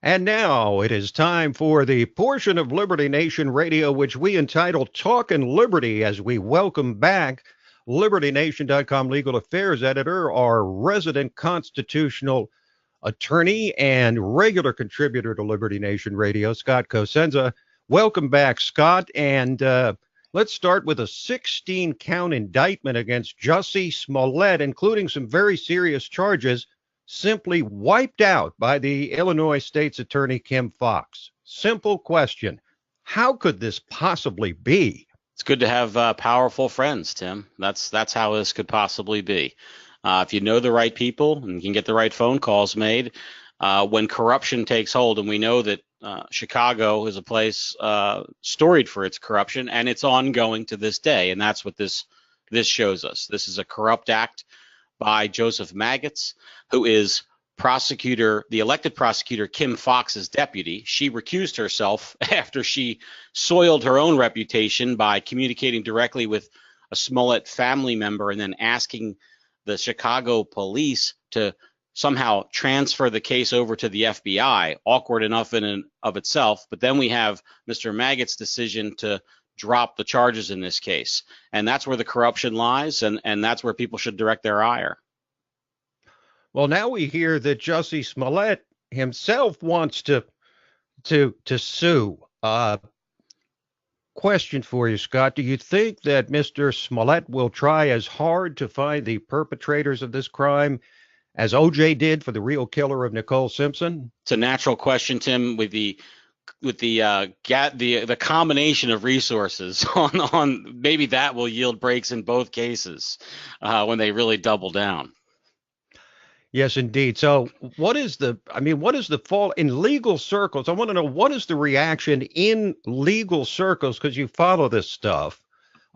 And now it is time for the portion of Liberty Nation Radio which we entitle Talkin' Liberty, as we welcome back LibertyNation.com legal affairs editor, our resident constitutional attorney and regular contributor to Liberty Nation Radio, Scott Cosenza. Welcome back, Scott. And let's start with a 16-count indictment against Jussie Smollett, including some very serious charges, simply wiped out by the Illinois State's Attorney Kim Foxx. Simple question. How could this possibly be? It's good to have powerful friends, Tim. That's how this could possibly be. If you know the right people and can get the right phone calls made, when corruption takes hold, and we know that Chicago is a place storied for its corruption, and it's ongoing to this day, and that's what this shows us. This is a corrupt act by Joseph Maggots, who is the elected prosecutor Kim Foxx's deputy. She recused herself after she soiled her own reputation by communicating directly with a Smollett family member and then asking the Chicago police to somehow transfer the case over to the FBI. Awkward enough in and of itself. But then we have Mr. Maggots' decision to drop the charges in this case. And that's where the corruption lies, and that's where people should direct their ire. Well, now we hear that Jussie Smollett himself wants to sue. Question for you, Scott. Do you think that Mr. Smollett will try as hard to find the perpetrators of this crime as OJ did for the real killer of Nicole Simpson? It's a natural question, Tim, with the combination of resources on maybe that will yield breaks in both cases when they really double down. Yes, indeed. So what is the fall in legal circles? I want to know, what is the reaction in legal circles, because you follow this stuff,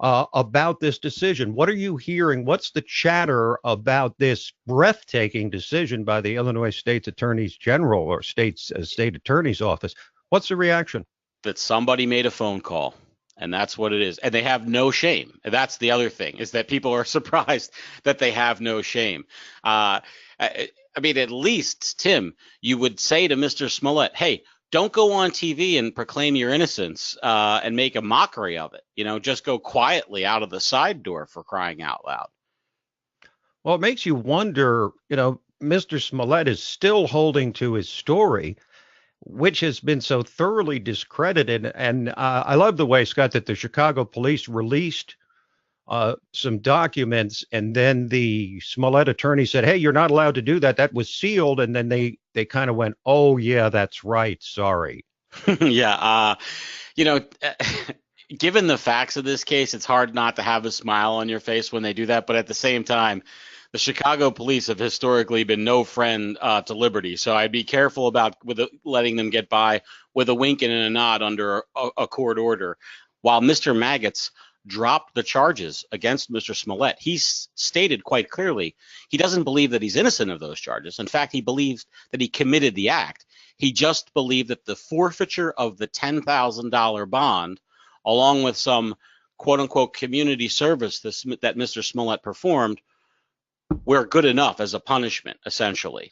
about this decision? What are you hearing? What's the chatter about this breathtaking decision by the Illinois State's Attorneys General or state attorney's office? What's the reaction? That somebody made a phone call. And that's what it is. And they have no shame. And that's the other thing, is that people are surprised that they have no shame. I mean, at least, Tim, you would say to Mr. Smollett, hey, don't go on TV and proclaim your innocence and make a mockery of it. Just go quietly out of the side door, for crying out loud. Well, it makes you wonder, Mr. Smollett is still holding to his story, which has been so thoroughly discredited. And I love the way, Scott, that the Chicago police released some documents, and then the Smollett attorney said, hey, you're not allowed to do that. That was sealed. And then they kind of went, oh, yeah, that's right. Sorry. Yeah. Given the facts of this case, it's hard not to have a smile on your face when they do that. But at the same time, the Chicago police have historically been no friend to liberty. So I'd be careful about letting them get by with a wink and a nod under a court order. While Mr. Maggots dropped the charges against Mr. Smollett, he's stated quite clearly he doesn't believe that he's innocent of those charges. In fact, he believes that he committed the act. He just believed that the forfeiture of the $10,000 bond, along with some quote-unquote community service that Mr. Smollett performed, were good enough as a punishment, essentially.